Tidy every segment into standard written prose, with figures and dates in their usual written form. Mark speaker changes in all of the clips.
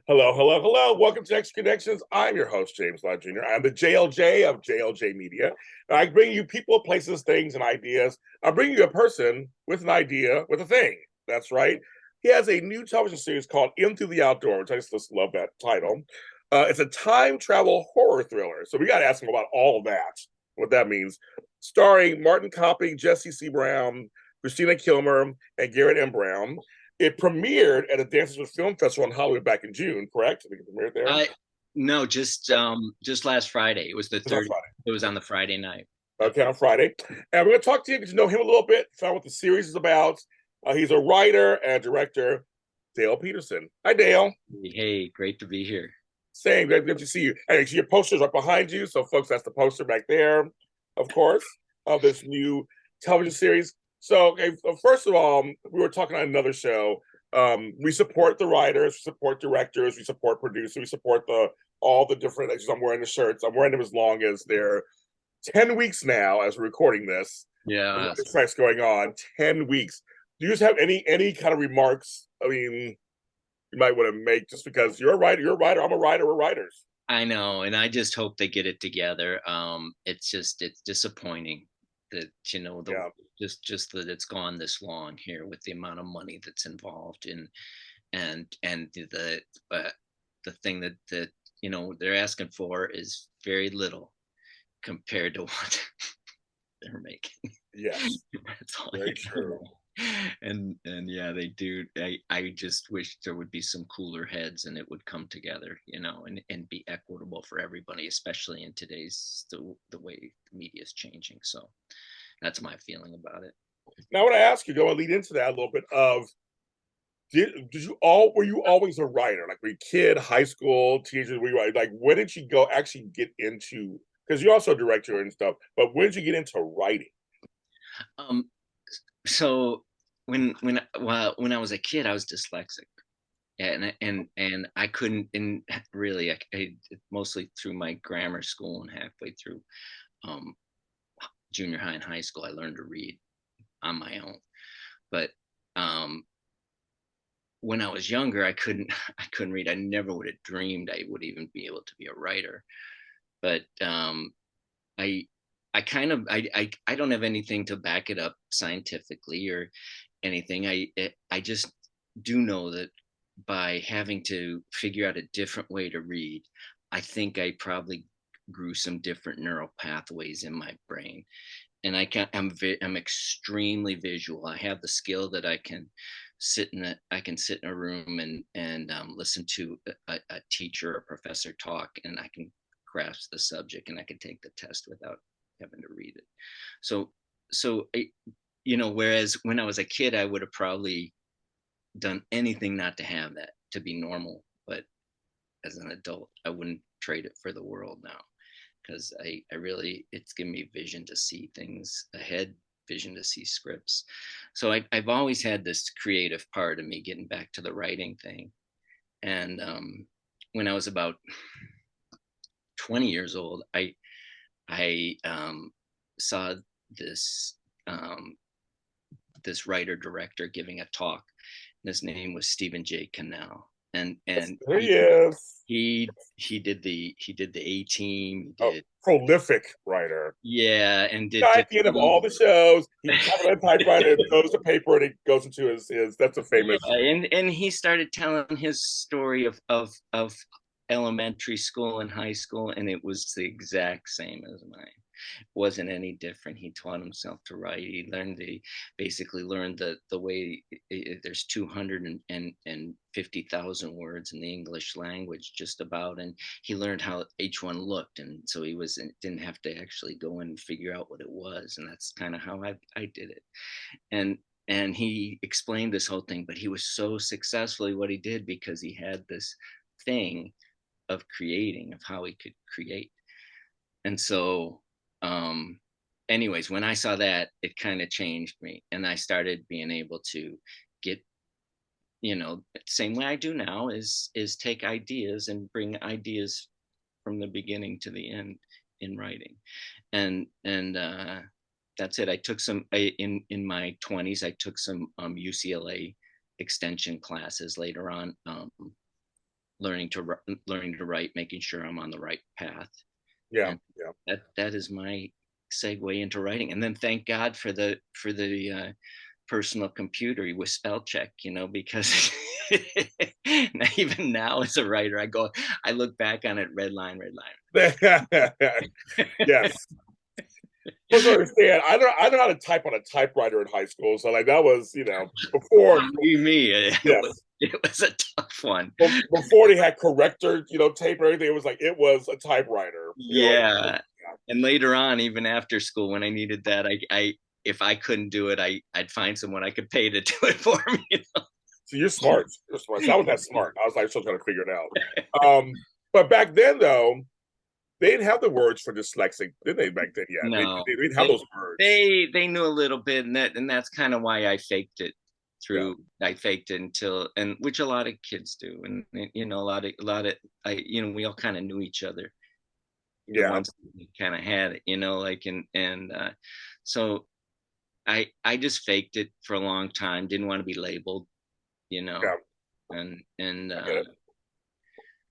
Speaker 1: Hello, hello, hello. Welcome to X Connections. I'm your host, James Lott Jr. I'm the JLJ of JLJ Media. I bring you people, places, things, and ideas. I bring you a person with an idea, with a thing. That's right. He has a new television series called Into the Outdoor, which I just love that title. It's a time travel horror thriller. So we got to ask him about all of that, what that means. Starring Martin Copping, Jesse C. Brown, Christina Kilmer, and Garrett M. Brown. It premiered at the Dancers Film Festival in Hollywood back in June, correct? I think it premiered there.
Speaker 2: I no, just last Friday. It was the
Speaker 1: It's on
Speaker 2: 30th.
Speaker 1: Friday.
Speaker 2: It was on the Friday night. Yep.
Speaker 1: Okay, on Friday. And we're going to talk to you, get to know him a little bit, find out what the series is about. He's a writer and director, Dale Peterson. Hi, Dale.
Speaker 2: Hey, great to be here.
Speaker 1: Same, great to see you. And your posters are behind you. So, folks, that's the poster back there, of course, of this new television series. So, okay, first of all, we were talking on another show. We support the writers, we support directors, we support producers, we support all the different. I'm wearing the shirts. I'm wearing them as long as they're 10 weeks now as we're recording this.
Speaker 2: Yeah.
Speaker 1: Strikes going on 10 weeks. Do you just have any kind of remarks? I mean, you might want to make just because you're a writer, I'm a writer, we're writers.
Speaker 2: I know, and I just hope they get it together. It's disappointing that the
Speaker 1: Yeah.
Speaker 2: just that it's gone this long here with the amount of money that's involved and the thing that they're asking for is very little compared to what they're making.
Speaker 1: Yes.
Speaker 2: That's all
Speaker 1: Very true.
Speaker 2: and yeah, they do. I just wish there would be some cooler heads and it would come together, and be equitable for everybody, especially in today's the way the media is changing. So that's my feeling about it.
Speaker 1: Now I want to ask you, go and lead into that a little bit of did you all were you always a writer? Like were you a kid, high school, teenagers, were you like when did you go actually get into because you're also a director and stuff, but when did you get into writing?
Speaker 2: Um, so when I was a kid, I was dyslexic, and I couldn't, and really, mostly through my grammar school and halfway through um, junior high and high school, I learned to read on my own. But um, when I was younger, I couldn't read. I never would have dreamed I would even be able to be a writer. But I I kind of I don't have anything to back it up scientifically or anything. I just do know that by having to figure out a different way to read, I think I probably grew some different neural pathways in my brain. And I'm extremely visual. I have the skill that I can sit in a room and listen to a teacher or professor talk, and I can grasp the subject and I can take the test without having to read it. So whereas when I was a kid, I would have probably done anything not to have that, to be normal. But as an adult, I wouldn't trade it for the world now, because I really, it's given me vision to see things ahead, vision to see scripts. So I've always had this creative part of me, getting back to the writing thing. And when I was about 20 years old, I saw this this writer director giving a talk. His name was Stephen J. Cannell, and
Speaker 1: There he is.
Speaker 2: he did the A Team. He
Speaker 1: A
Speaker 2: did,
Speaker 1: prolific writer.
Speaker 2: yeah, and did
Speaker 1: At the end of all the shows, he taps on a typewriter, it goes to paper, and it goes into his. That's a
Speaker 2: yeah,
Speaker 1: famous.
Speaker 2: and he started telling his story of elementary school and high school, and it was the exact same as mine. Wasn't any different. He taught himself to write. He basically learned the way there's 250,000 words in the English language, just about, and he learned how each one looked, and so he didn't have to actually go in and figure out what it was, and that's kind of how I did it. And and he explained this whole thing, but he was so successful at what he did because he had this thing of creating, of how he could create. And so anyways, when I saw that, it kind of changed me, and I started being able to get, same way I do now, is take ideas and bring ideas from the beginning to the end in writing. And that's it. I took in my 20s, I took some UCLA extension classes later on, learning to write, making sure I'm on the right path.
Speaker 1: Yeah,
Speaker 2: And
Speaker 1: yeah.
Speaker 2: that is my segue into writing. And then thank God for the personal computer with spell check, because even now as a writer, I look back on it, red line, red line.
Speaker 1: Yes. Let's understand. I know how to type on a typewriter in high school, so like that was before.
Speaker 2: Believe me,
Speaker 1: Yes,
Speaker 2: it was a tough one.
Speaker 1: before they had corrector tape or anything. It was a typewriter.
Speaker 2: Yeah. And later on, even after school, when I needed that, I if I couldn't do it, I'd find someone I could pay to do it for me.
Speaker 1: So you're smart. You're smart. So I was that smart. I was like still trying to figure it out. But back then though, they didn't have the words for dyslexic, did they? Back then, yeah,
Speaker 2: No,
Speaker 1: they didn't have those words.
Speaker 2: They knew a little bit, and that's kind of why I faked it
Speaker 1: Yeah.
Speaker 2: I faked it until, and which a lot of kids do, and a lot of we all kind of knew each other. The
Speaker 1: Yeah.
Speaker 2: ones kind of had it, like, so I just faked it for a long time. Didn't want to be labeled,
Speaker 1: Yeah.
Speaker 2: and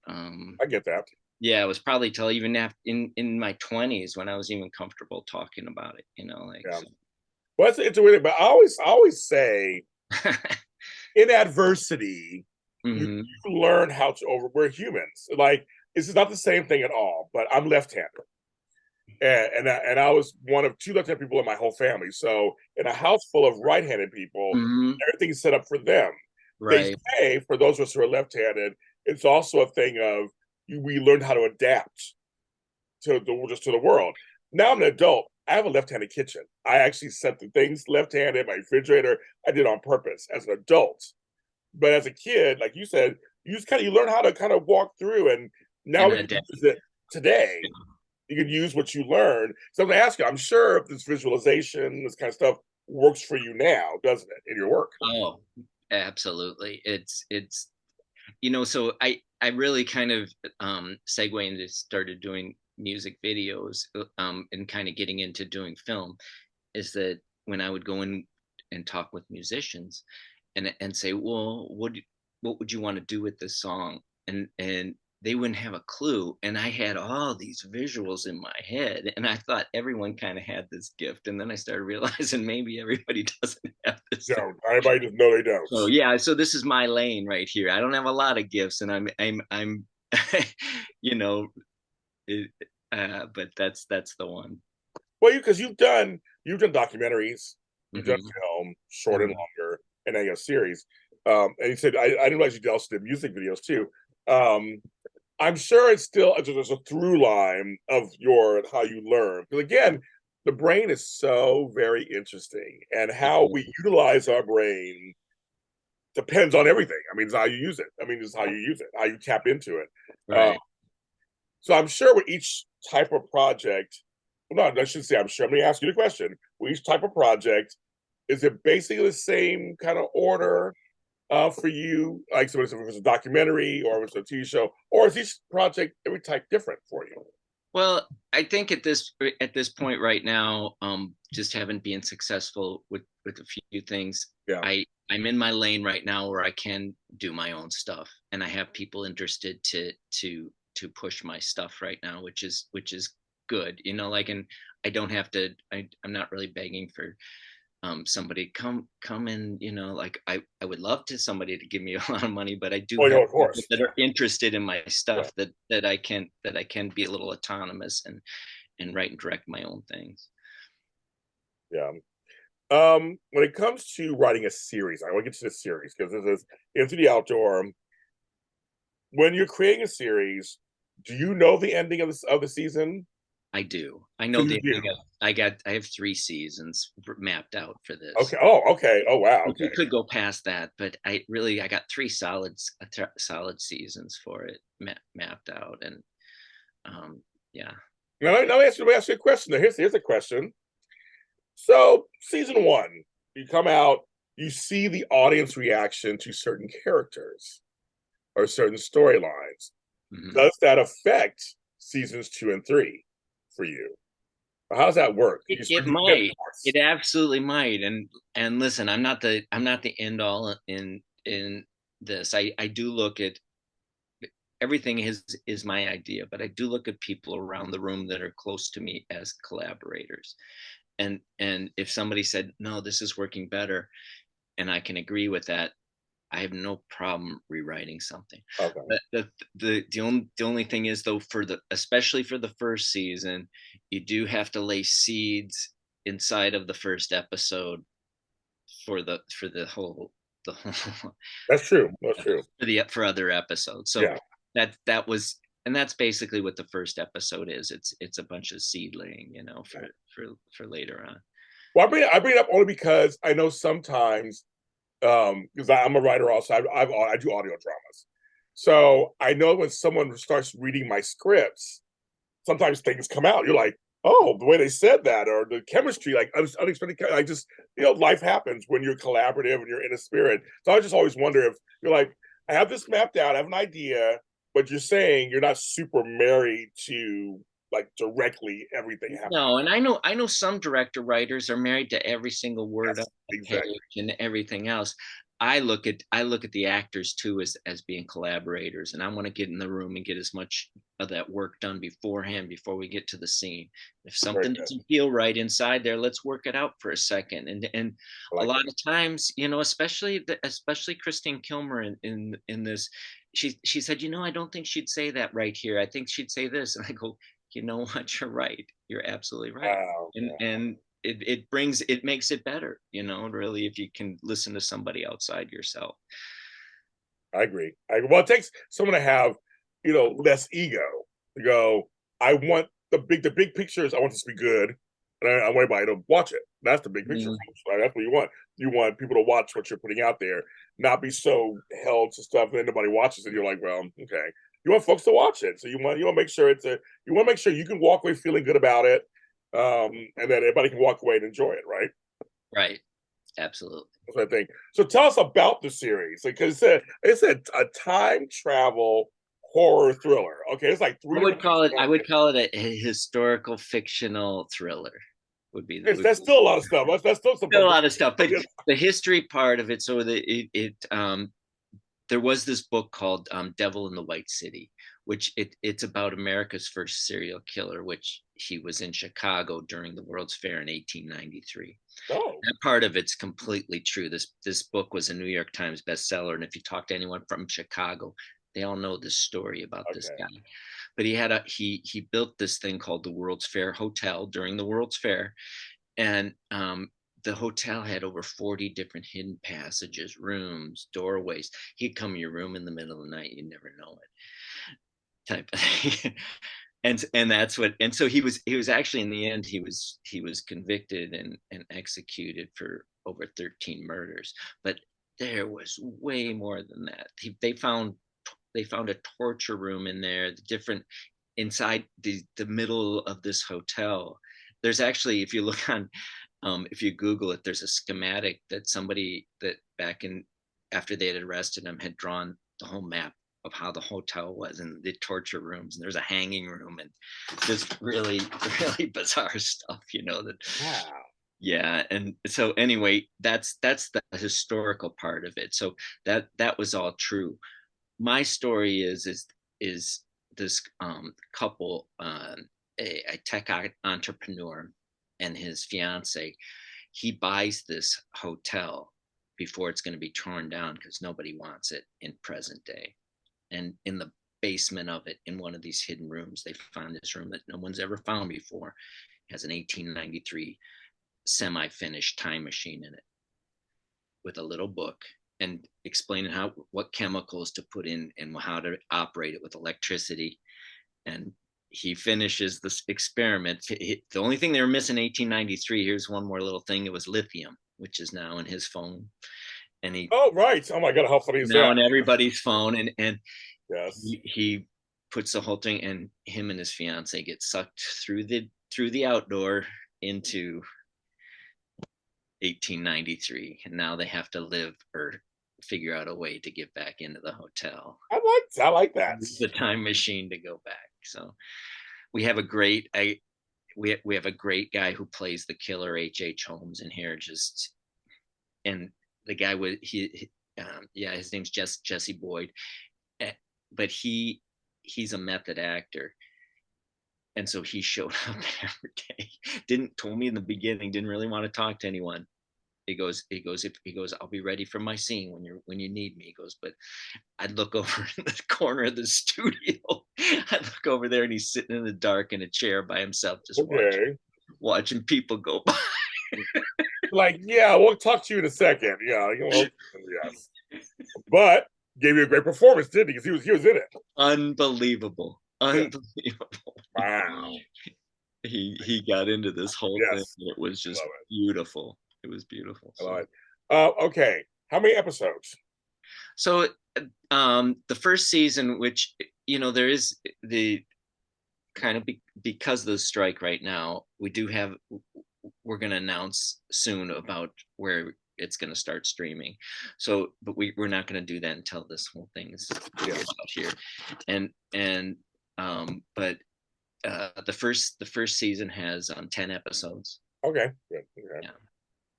Speaker 1: I get that.
Speaker 2: yeah, it was probably till even after in my 20s when I was even comfortable talking about it,
Speaker 1: Yeah.
Speaker 2: So.
Speaker 1: Well, it's weird, but I always say in adversity,
Speaker 2: Mm-hmm.
Speaker 1: you learn how to over. We're humans. Like this is not the same thing at all. But I'm left-handed, and I was one of two left-handed people in my whole family. So in a house full of right-handed people,
Speaker 2: Mm-hmm.
Speaker 1: everything's set up for them. They
Speaker 2: Right.
Speaker 1: say for those of us who are left-handed, it's also a thing of we learn how to adapt to the world. Now I'm an adult. I have a left-handed kitchen. I actually set the things left-handed. My refrigerator, I did on purpose as an adult. But as a kid, like you said, you learn how to kind of walk through, and now
Speaker 2: And
Speaker 1: we can use it today. You can use what you learned. So I'm gonna ask you. I'm sure if this visualization, this kind of stuff, works for you now, doesn't it, in your work?
Speaker 2: Oh, absolutely. It's so I really kind of segue into started doing music videos, and kind of getting into doing film, is that when I would go in and talk with musicians and say, well, what would you want to do with this song? And they wouldn't have a clue. And I had all these visuals in my head, and I thought everyone kind of had this gift. And then I started realizing maybe everybody doesn't have this.
Speaker 1: No, everybody just know they don't.
Speaker 2: So yeah, so this is my lane right here. I don't have a lot of gifts, and I'm you know, it, but that's the one.
Speaker 1: Well, because you've done documentaries, you've done
Speaker 2: Mm-hmm.
Speaker 1: film, short and
Speaker 2: Mm-hmm.
Speaker 1: longer, and then a series. And you said I didn't realize you also did music videos too. I'm sure it's still there's a through line of your how you learn. Because again, the brain is so very interesting, and how we utilize our brain depends on everything. I mean, it's how you use it. I mean, it's how you use it, how you tap into it.
Speaker 2: Right.
Speaker 1: So I'm sure with each type of project, well, no, I shouldn't say I'm sure. Let me ask you the question. With each type of project, is it basically the same kind of order for you? Like, so if it was a documentary or it was a TV show, or is each project every type different for you?
Speaker 2: Well, I think at this point right now, just haven't been successful with a few things.
Speaker 1: Yeah.
Speaker 2: I'm in my lane right now where I can do my own stuff, and I have people interested to push my stuff right now, which is good. Like, and I don't have to. I'm not really begging for somebody come in, like I would love to somebody to give me a lot of money, but I do
Speaker 1: Oh,
Speaker 2: have
Speaker 1: no, of
Speaker 2: people
Speaker 1: course.
Speaker 2: that are interested in my
Speaker 1: Yeah.
Speaker 2: stuff, that I can be a little autonomous and write and direct my own things.
Speaker 1: Yeah. When it comes to writing a series, I want to get to the series because this is into the outdoor. When you're creating a series, do you know the ending of the season?
Speaker 2: I do. I
Speaker 1: So
Speaker 2: know
Speaker 1: you do.
Speaker 2: I have 3 seasons mapped out for this.
Speaker 1: Okay. Oh, okay. Oh, wow.
Speaker 2: We
Speaker 1: Okay.
Speaker 2: could go past that, but I got 3 solid seasons for it mapped out, and yeah.
Speaker 1: Now, let me ask you a question. Now, here's a question. So, season one, you come out, you see the audience reaction to certain characters or certain storylines.
Speaker 2: Mm-hmm.
Speaker 1: Does that affect seasons 2 and 3 for you? Or how does that work?
Speaker 2: It might. It absolutely might. And listen, I'm not the end all in this. I do look at everything is my idea, but I do look at people around the room that are close to me as collaborators. And if somebody said, no, this is working better, and I can agree with that, I have no problem rewriting something.
Speaker 1: Okay.
Speaker 2: But the only thing is, though, especially for the first season, you do have to lay seeds inside of the first episode for the whole
Speaker 1: That's true. That's true.
Speaker 2: for other episodes. So
Speaker 1: Yeah.
Speaker 2: that was, and that's basically what the first episode is. It's a bunch of seedling, for later on.
Speaker 1: Well, I bring it up only because I know sometimes, because I'm a writer also. I do audio dramas, so I know when someone starts reading my scripts, sometimes things come out. You're like, oh, the way they said that, or the chemistry, like unexpected. I just, life happens when you're collaborative and you're in a spirit. So I just always wonder if you're like, I have this mapped out, I have an idea, but you're saying you're not super married to like directly everything happening.
Speaker 2: No, and I know some director writers are married to every single word
Speaker 1: Yes,
Speaker 2: of the
Speaker 1: exactly.
Speaker 2: page and everything else. I look at the actors too as being collaborators, and I want to get in the room and get as much of that work done beforehand before we get to the scene. If
Speaker 1: Very
Speaker 2: something
Speaker 1: good.
Speaker 2: doesn't feel right inside there, let's work it out for a second. And
Speaker 1: I
Speaker 2: a
Speaker 1: like
Speaker 2: lot
Speaker 1: that.
Speaker 2: of times, especially Christine Kilmer in this, she said, I don't think she'd say that right here. I think she'd say this, and I go, you know what, you're right, you're absolutely right.
Speaker 1: Wow.
Speaker 2: And it makes it better, really, if you can listen to somebody outside yourself.
Speaker 1: I agree. Well, it takes someone to have, less ego to go. I want the big pictures. I want this to be good, and I want everybody to watch it. That's the big picture, right? That's what you want. You want people to watch what you're putting out there, not be so held to stuff and nobody watches it. You're like, well, okay. You want folks to watch it, so you want to make sure you want to make sure you can walk away feeling good about it, and that everybody can walk away and enjoy it, right?
Speaker 2: Right. Absolutely.
Speaker 1: That's what I think. So tell us about the series, because it's a time travel horror thriller. Okay, it's like three.
Speaker 2: I would call it a historical fictional thriller.
Speaker 1: That's still a lot of stuff. That's still some.
Speaker 2: Still a lot of stuff, but the history part of it. So there was this book called Devil in the White City, which it's about America's first serial killer, which he was in Chicago during the World's Fair in 1893.
Speaker 1: Oh.
Speaker 2: That part of it's completely true. This book was a New York Times bestseller, and if you talk to anyone from Chicago, they all know this story about this guy. But he built this thing called the World's Fair Hotel during the World's Fair, and the hotel had over 40 different hidden passages, rooms, doorways. He'd come in your room in the middle of the night, you'd never know it, type of thing. and that's what, and so he was actually, in the end, he was convicted and executed for over 13 murders. But there was way more than that. They found a torture room in there, inside the middle of this hotel. There's actually, if you look on, if you Google it, there's a schematic that somebody that after they had arrested him had drawn the whole map of how the hotel was and the torture rooms, and there's a hanging room and just really, really bizarre stuff, that.
Speaker 1: Wow.
Speaker 2: Yeah. And so anyway, that's the historical part of it. So that was all true. My story is this couple, a tech entrepreneur and his fiance. He buys this hotel before it's going to be torn down because nobody wants it in present day. And in the basement of it, in one of these hidden rooms, they found this room that no one's ever found before. It has an 1893 semi-finished time machine in it with a little book and explaining what chemicals to put in and how to operate it with electricity. And he finishes this experiment. The only thing they were missing in 1893, here's one more little thing, it was lithium, which is now in his phone. And
Speaker 1: oh, right. Oh my God, how funny is
Speaker 2: now
Speaker 1: that?
Speaker 2: in everybody's phone. And
Speaker 1: yes.
Speaker 2: he puts the whole thing, and him and his fiance get sucked through the outdoor into 1893, and now they have to live or figure out a way to get back into the hotel.
Speaker 1: I like that.
Speaker 2: The time machine to go back. So we have a great we have a great guy who plays the killer, H.H. Holmes, in here. And the guy his name's Jesse Boyd, but he he's a method actor, and so he showed up every day. Told me in the beginning, didn't really want to talk to anyone. He goes, I'll be ready for my scene when you need me. He goes, but I'd look over in the corner of the studio. I'd look over there, and he's sitting in the dark in a chair by himself, just watching people go by.
Speaker 1: Like, yeah, we'll talk to you in a second. Yeah, yes. But gave you a great performance, didn't he? Because he was in it.
Speaker 2: Unbelievable. Wow. He got into this whole thing. It was just beautiful. It was beautiful.
Speaker 1: So. Okay, how many episodes?
Speaker 2: So the first season, which there is the kind of because of the strike right now, we're going to announce soon about where it's going to start streaming. So, but we're not going to do that until this whole thing is out here. But the first season has 10 episodes.
Speaker 1: Okay. Good. Okay. Yeah.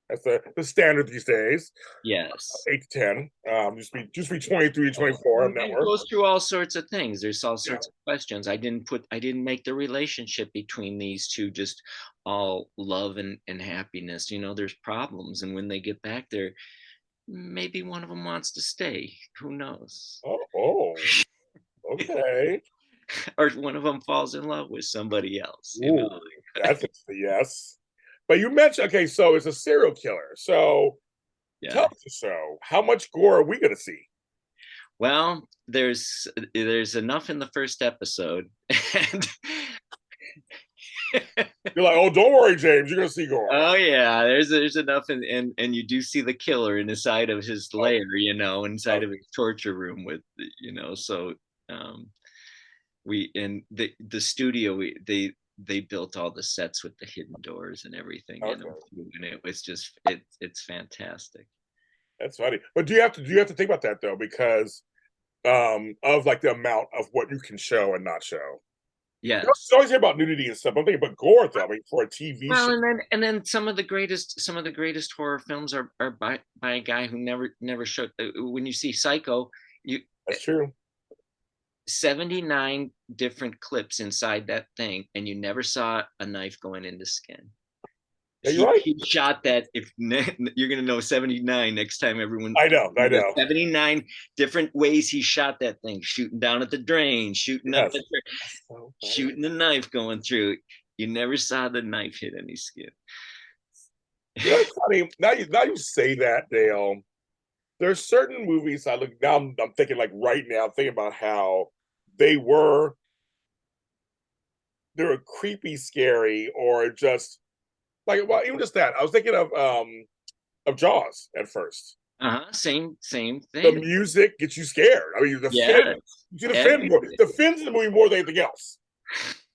Speaker 1: That's the standard these days.
Speaker 2: Yes.
Speaker 1: 8 to 10. Just be 23 to 24 on network.
Speaker 2: It goes through all sorts of things. There's all sorts of questions. I didn't make the relationship between these two just all love and happiness. There's problems, and when they get back there, maybe one of them wants to stay. Who knows?
Speaker 1: Oh. Okay.
Speaker 2: Or one of them falls in love with somebody else.
Speaker 1: That's yes. But you mentioned, okay, so it's a serial killer. So tell us the show. How much gore are we going to see?
Speaker 2: Well, there's enough in the first episode. And
Speaker 1: you're like, oh, don't worry, James. You're going to see gore.
Speaker 2: Oh, yeah. There's enough. And you do see the killer inside of his lair, inside of his torture room with, so we in the studio, they built all the sets with the hidden doors and everything, and it was just it's fantastic.
Speaker 1: That's funny. But do you have to think about that though, because of like the amount of what you can show and not show?
Speaker 2: Yeah,
Speaker 1: you always hear about nudity and stuff. I'm thinking about gore though. I mean, for a TV show.
Speaker 2: And then some of the greatest horror films are by a guy who never showed. When you see Psycho,
Speaker 1: that's true.
Speaker 2: 79 different clips inside that thing, and you never saw a knife going into skin.
Speaker 1: Yeah, you're right.
Speaker 2: He shot that. If you're gonna know 79 next time, everyone.
Speaker 1: I know.
Speaker 2: 79 different ways he shot that thing: shooting down at the drain, shooting up at shooting the knife going through. You never saw the knife hit any skin.
Speaker 1: It's funny. Now you say that, Dale. There's certain movies I look now. I'm thinking like right now, thinking about how they were creepy, scary, or just like, well, even just that. I was thinking of Jaws at first.
Speaker 2: Same thing.
Speaker 1: The music gets you scared. I mean, the fin. You see the fin more. The fin's in the movie more than anything else.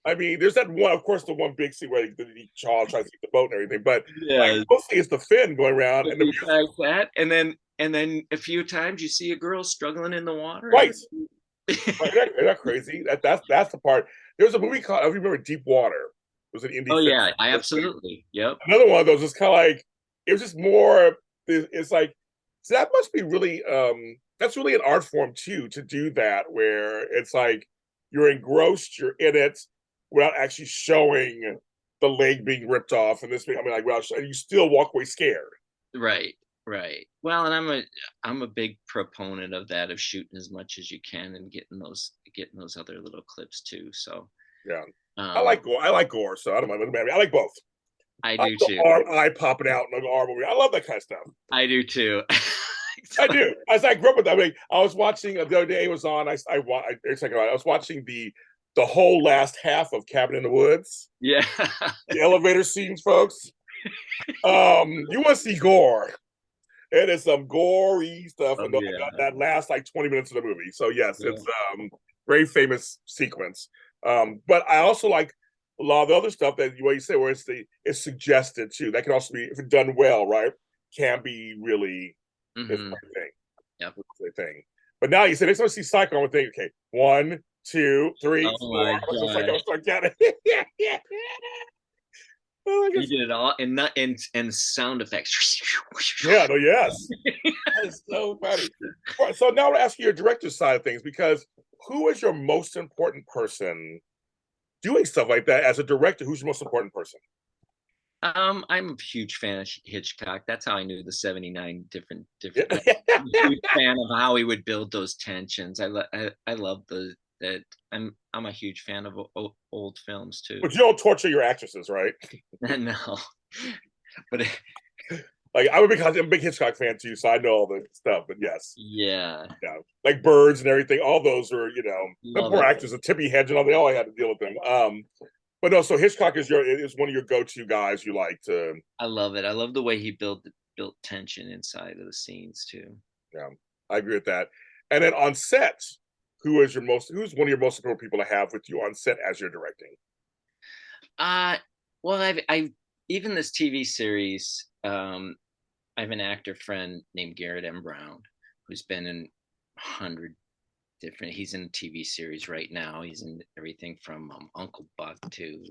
Speaker 1: I mean, there's that one, of course, the one big scene where Charles tries to get the boat and everything, but mostly it's the fin going around and the music.
Speaker 2: That, and then a few times you see a girl struggling in the water.
Speaker 1: Right. Isn't that crazy? That's the part. There was a movie called, I remember, Deep Water. It was an indie.
Speaker 2: Oh yeah, I absolutely. Yep.
Speaker 1: Another one of those is kind of like, it was just more. It's like, so that must be really. That's really an art form too, to do that, where it's like you're engrossed, you're in it, without actually showing the leg being ripped off, and this. I mean, like, well, and you still walk away scared.
Speaker 2: Right. Well, and I'm a big proponent of that, of shooting as much as you can and getting those other little clips too. So
Speaker 1: yeah, I like gore, so I don't mind. I like both.
Speaker 2: I do too.
Speaker 1: Eye popping out in the arm. I love that kind of stuff.
Speaker 2: I do too.
Speaker 1: I do. As I grew up with that, I mean, I was watching the other day. It was on. I was watching the whole last half of Cabin in the Woods.
Speaker 2: Yeah,
Speaker 1: the elevator scenes, folks. You want to see gore? It is some gory stuff, and that lasts like 20 minutes of the movie. So yes, it's very famous sequence. But I also like a lot of the other stuff that what you say, where it's suggested too. That can also be, if it's done well, right, can be really this thing.
Speaker 2: Yep.
Speaker 1: Thing. But now you say next time I see Psycho, I'm gonna think, okay, 1, 2, 3, 4. I was start counting.
Speaker 2: Oh, you did it all, and sound effects.
Speaker 1: Yeah, no, yes. That's so funny. Right, so now I'll ask you your director's side of things, because who is your most important person doing stuff like that as a director? Who's your most important person?
Speaker 2: I'm a huge fan of Hitchcock. That's how I knew the 79 different.
Speaker 1: Yeah.
Speaker 2: I'm a huge fan of how he would build those tensions. I love that. I'm a huge fan of old films too.
Speaker 1: But you don't torture your actresses, right?
Speaker 2: No, but
Speaker 1: Like I'm a big Hitchcock fan too, so I know all the stuff. But yes,
Speaker 2: yeah,
Speaker 1: like Birds and everything. All those are, the
Speaker 2: love
Speaker 1: poor
Speaker 2: it.
Speaker 1: actors, a Tippy Hedge and all. They all had to deal with them. But no, so Hitchcock is one of your go-to guys you like to.
Speaker 2: I love it. I love the way he built tension inside of the scenes too.
Speaker 1: Yeah, I agree with that. And then on set, who's one of your most important people to have with you on set as you're directing?
Speaker 2: Well, I've even this TV series. I have an actor friend named Garrett M. who's been in 100 different. He's in a TV series right now. He's in everything from Uncle Buck to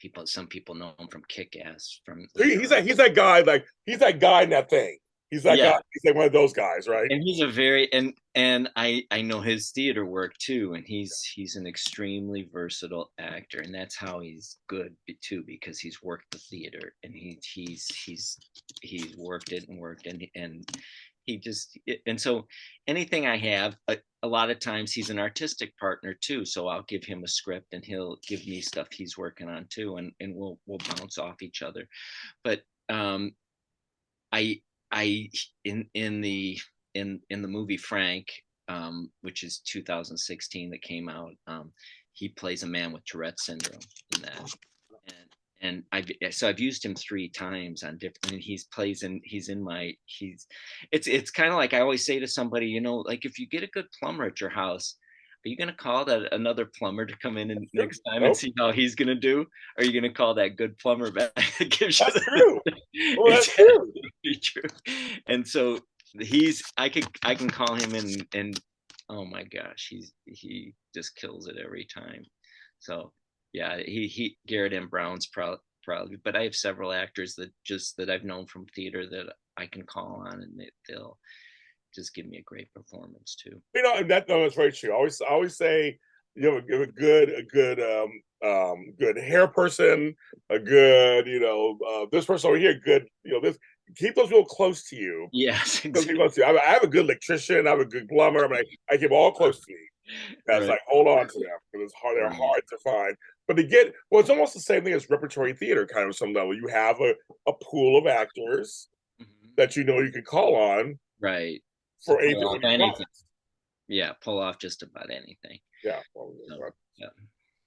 Speaker 2: people. Some people know him from Kick Ass.
Speaker 1: He's that guy. Like he's that guy in that thing. He's that guy. He's like one of those guys, right?
Speaker 2: And he's a very and I know his theater work too, and he's an extremely versatile actor, and that's how he's good too, because he's worked the theater and he's worked it and worked and he just and so anything I have a lot of times he's an artistic partner too, so I'll give him a script and he'll give me stuff he's working on too, and we'll bounce off each other. But I in the movie Frank, which is 2016 that came out, he plays a man with Tourette Syndrome in that, and I've used him 3 times on different. And it's kind of like I always say to somebody, like if you get a good plumber at your house, are you going to call that another plumber to come in and next time and see how he's going to do? Or are you going to call that good plumber back that gives you
Speaker 1: true. Well, that's true.
Speaker 2: True. And so I can call him and oh my gosh, he just kills it every time. So yeah, he Garrett M. Brown's probably, but I have several actors that I've known from theater that I can call on, and they'll just give me a great performance too.
Speaker 1: That's very true. I always say you have a good hair person, a good this person over here, good this. Keep those people close to you.
Speaker 2: Yes, exactly.
Speaker 1: I have a good electrician. I have a good plumber. I keep them all close to me. That's right. Like hold on to them because it's hard. They're hard to find. But it's almost the same thing as repertory theater, kind of at some level. You have a pool of actors that you can call on,
Speaker 2: right?
Speaker 1: For anything.
Speaker 2: Yeah, pull off just about anything.
Speaker 1: Yeah.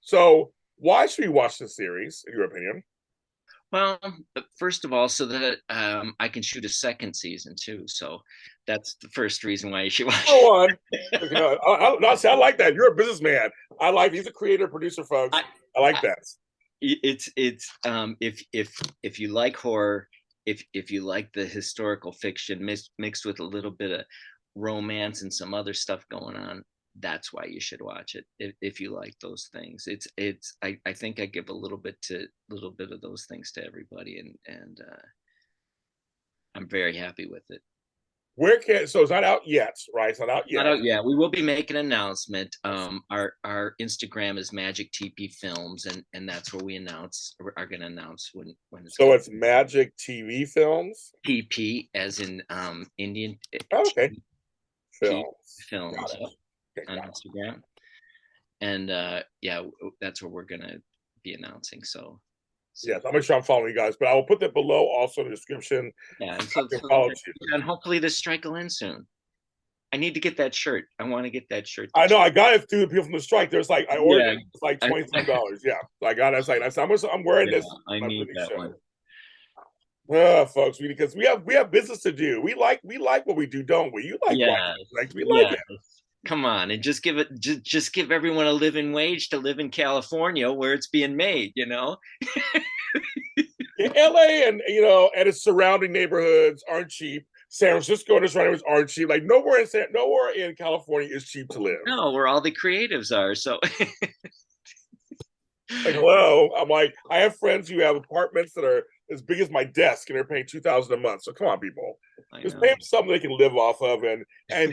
Speaker 1: So why should we watch this series, in your opinion?
Speaker 2: Well, first of all, so that I can shoot a second season too. So that's the first reason why you should watch.
Speaker 1: Go on. I like that. You're a businessman. He's a creator, producer, folks. I like that.
Speaker 2: It's if you like horror, if you like the historical fiction mixed with a little bit of romance and some other stuff going on, that's why you should watch it. If you like those things, I think I give a little bit of those things to everybody, and I'm very happy with it.
Speaker 1: So it's not out yet, right? It's not out yet.
Speaker 2: Not out yet. We will be making an announcement. Our Instagram is Magic TP Films, and that's where we are going to announce when it's.
Speaker 1: So it's Magic TV Films.
Speaker 2: TP as in Indian.
Speaker 1: Okay.
Speaker 2: Films on Instagram, and that's where we're going to be announcing. So.
Speaker 1: Yes, I'll make sure I'm following you guys, but I will put that below also in the description.
Speaker 2: Yeah, and hopefully this strike will end soon. I need to get that shirt. I want to get that shirt.
Speaker 1: I know. I got it through the people from the strike. There's I ordered it's like $23. Yeah, I got it. I'm wearing this.
Speaker 2: I need that one.
Speaker 1: Folks, because we have business to do. We like what we do, don't we? You like it. We like it.
Speaker 2: Come on, and just give everyone a living wage to live in California where it's being made,
Speaker 1: LA and and its surrounding neighborhoods aren't cheap. San Francisco and its surroundings aren't cheap. Like nowhere in California is cheap to live.
Speaker 2: No, where all the creatives are. So
Speaker 1: hello. I'm like, I have friends who have apartments that are as big as my desk and they're paying $2,000 a month. So come on, people. Just pay them something they can live off of and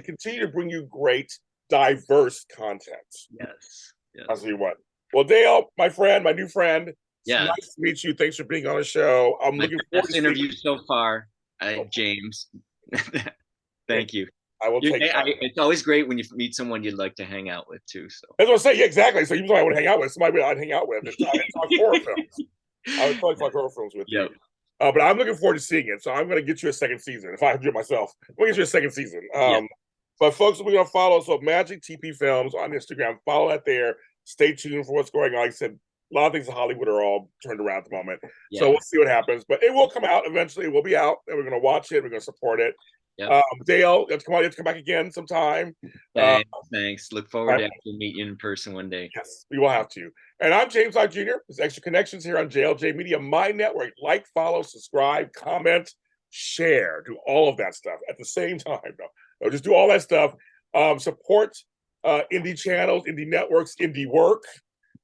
Speaker 1: continue to bring you great diverse content.
Speaker 2: Yes.
Speaker 1: That's what you want. Well, Dale, my friend, my new friend, it's
Speaker 2: Yeah.
Speaker 1: nice to meet you. Thanks for being on the show. I'm
Speaker 2: My
Speaker 1: looking forward
Speaker 2: best
Speaker 1: to
Speaker 2: interview
Speaker 1: seeing.
Speaker 2: so far, James. Thank you.
Speaker 1: I will take that.
Speaker 2: It's always great when you meet someone you'd like to hang out with too. So
Speaker 1: That's what I say. Yeah, exactly. So you somebody I would hang out with, somebody I'd hang out with, and talk horror films. I would totally talk horror films with you. But I'm looking forward to seeing it. So I'm going to get you a second season. If I can do it myself, I'm going to get you a second season. But folks, we're going to follow. So Magic TP Films on Instagram. Follow that there. Stay tuned for what's going on. Like I said, a lot of things in Hollywood are all turned around at the moment. Yeah. So we'll see what happens. But it will come out eventually. It will be out. And we're going to watch it. We're going to support it. Yep. Dale, you have to come back again sometime.
Speaker 2: Thanks. Look forward to actually meeting you in person one day.
Speaker 1: Yes, we will have to. And I'm James Lott Jr. There's Extra Connections here on JLJ Media, my network. Like, follow, subscribe, comment, share. Do all of that stuff at the same time. No, just do all that stuff. Support indie channels, indie networks, indie work.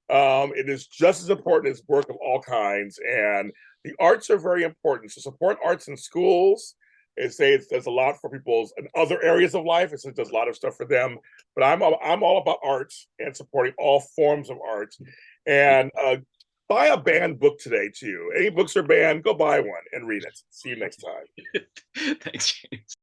Speaker 1: It is just as important as work of all kinds. And the arts are very important. So support arts in schools. It does a lot for people in other areas of life. It does a lot of stuff for them. But I'm all about art and supporting all forms of art. And buy a banned book today, too. Any books are banned, go buy one and read it. See you next time.
Speaker 2: Thanks, James.